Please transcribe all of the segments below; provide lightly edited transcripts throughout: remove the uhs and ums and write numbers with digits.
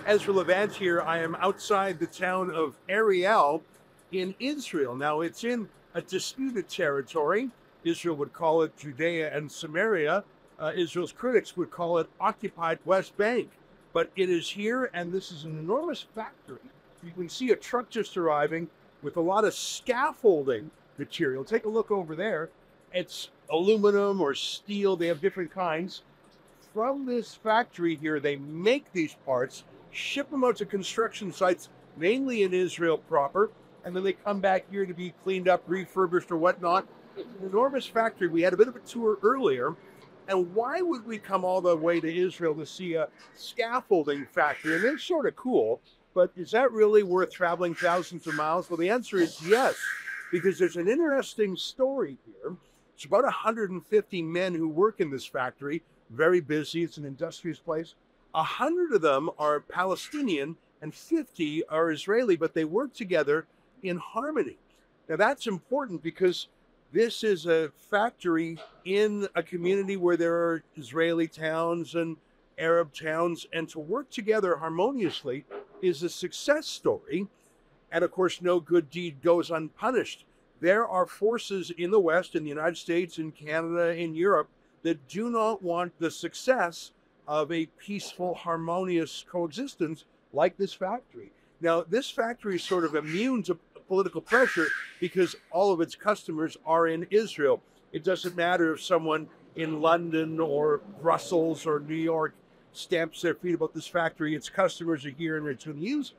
Ezra Levant here. I am outside the town of Ariel in Israel. Now, it's in a disputed territory. Israel would call it Judea and Samaria. Israel's critics would call it occupied West Bank. But it is here, and this is an enormous factory. You can see a truck just arriving with a lot of scaffolding material. Take a look over there. It's aluminum or steel, they have different kinds. From this factory here, they make these parts, ship them out to construction sites, mainly in Israel proper, and then they come back here to be cleaned up, refurbished, or whatnot. It's an enormous factory. We had a bit of a tour earlier. And why would we come all the way to Israel to see a scaffolding factory? And they're sort of cool, but is that really worth traveling thousands of miles? Well, the answer is yes, because there's an interesting story here. It's about 150 men who work in this factory, very busy. It's an industrious place. 100 of them are Palestinian and 50 are Israeli, but they work together in harmony. Now, that's important because this is a factory in a community where there are Israeli towns and Arab towns, and to work together harmoniously is a success story. And of course, no good deed goes unpunished. There are forces in the West, in the United States, in Canada, in Europe, that do not want the success of a peaceful, harmonious coexistence like this factory. Now, this factory is sort of immune to political pressure because all of its customers are in Israel. It doesn't matter if someone in London or Brussels or New York stamps their feet about this factory. Its customers are here and they're going to use it.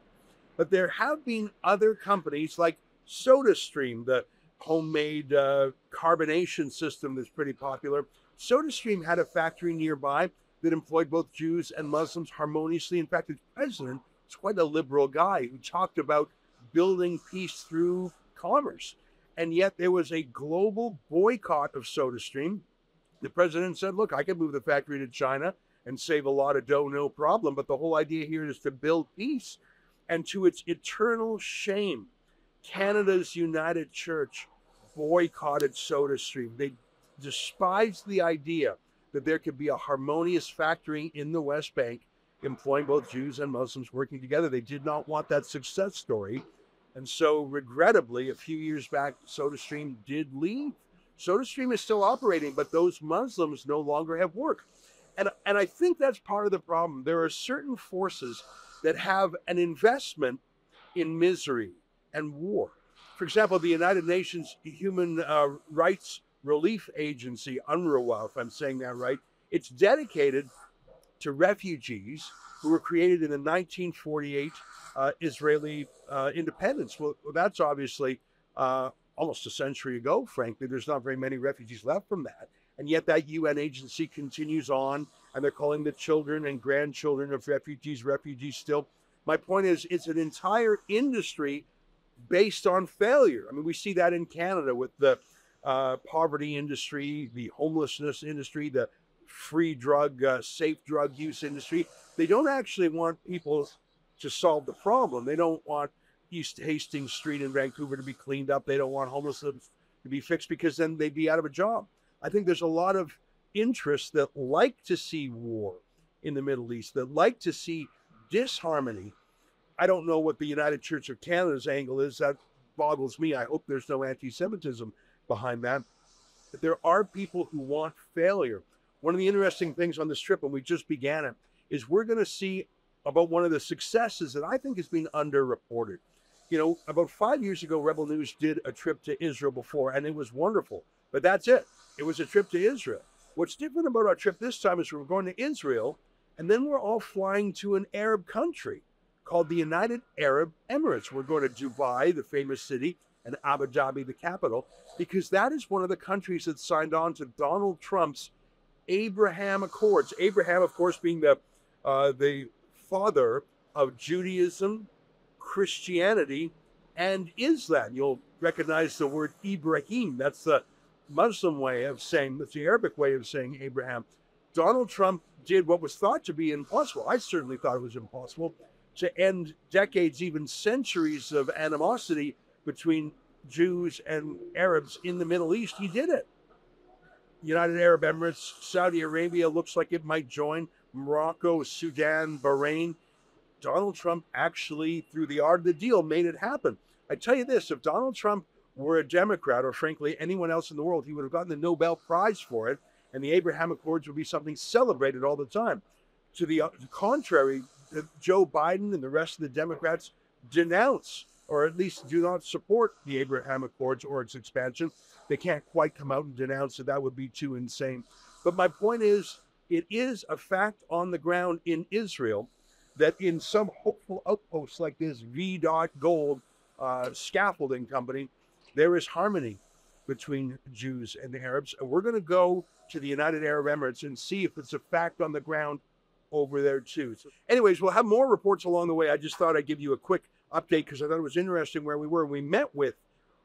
But there have been other companies like SodaStream, the homemade carbonation system that's pretty popular. SodaStream had a factory nearby that employed both Jews and Muslims harmoniously. In fact, its president was quite a liberal guy who talked about building peace through commerce. And yet there was a global boycott of SodaStream. The president said, look, I can move the factory to China and save a lot of dough, no problem. But the whole idea here is to build peace. And to its eternal shame, Canada's United Church boycotted SodaStream. They despised the idea that there could be a harmonious factory in the West Bank employing both Jews and Muslims working together. They did not want that success story. And so, regrettably, a few years back, SodaStream did leave. SodaStream is still operating, but those Muslims no longer have work. And I think that's part of the problem. There are certain forces that have an investment in misery and war. For example, the United Nations Human Rights Relief Agency, UNRWA, if I'm saying that right, it's dedicated to refugees who were created in the 1948 Israeli independence. Well, that's obviously almost a century ago, frankly. There's not very many refugees left from that. And yet that UN agency continues on, and they're calling the children and grandchildren of refugees still. My point is, it's an entire industry based on failure. I mean, we see that in Canada with the poverty industry, the homelessness industry, the free drug, safe drug use industry. They don't actually want people to solve the problem. They don't want East Hastings Street in Vancouver to be cleaned up. They don't want homelessness to be fixed because then they'd be out of a job. I think there's a lot of interests that like to see war in the Middle East, that like to see disharmony. I don't know what the United Church of Canada's angle is. That boggles me. I hope there's no anti-Semitism behind that. But there are people who want failure. One of the interesting things on this trip, and we just began it, is we're going to see about one of the successes that I think has been underreported. You know, about 5 years ago, Rebel News did a trip to Israel before, and it was wonderful. But that's it. It was a trip to Israel. What's different about our trip this time is we're going to Israel, and then we're all flying to an Arab country called the United Arab Emirates. We're going to Dubai, the famous city, and Abu Dhabi, the capital, because that is one of the countries that signed on to Donald Trump's Abraham Accords. Abraham, of course, being the father of Judaism, Christianity, and Islam. You'll recognize the word Ibrahim. That's the Muslim way of saying, that's the Arabic way of saying Abraham. Donald Trump did what was thought to be impossible. I certainly thought it was impossible to end decades, even centuries of animosity between Jews and Arabs in the Middle East. He did it. United Arab Emirates, Saudi Arabia looks like it might join, Morocco, Sudan, Bahrain. Donald Trump actually, through the art of the deal, made it happen. I tell you this, if Donald Trump were a Democrat, or frankly anyone else in the world, he would have gotten the Nobel Prize for it, and the Abraham Accords would be something celebrated all the time. To the contrary, Joe Biden and the rest of the Democrats denounce, or at least do not support, the Abraham Accords or its expansion. They can't quite come out and denounce it. That would be too insane. But my point is, it is a fact on the ground in Israel that in some hopeful outposts like this V. Gold scaffolding company, there is harmony between Jews and the Arabs. And we're going to go to the United Arab Emirates and see if it's a fact on the ground over there too. So anyways, we'll have more reports along the way. I just thought I'd give you a quick update because I thought it was interesting where we were. We met with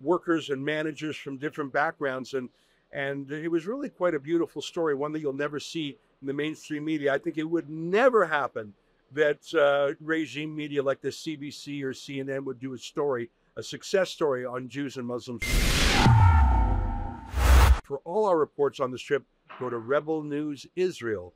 workers and managers from different backgrounds, and it was really quite a beautiful story, one that you'll never see in the mainstream media. I think it would never happen that regime media like the CBC or CNN would do a success story on Jews and Muslims. For all our reports on this trip, go to rebelnewsisrael.com.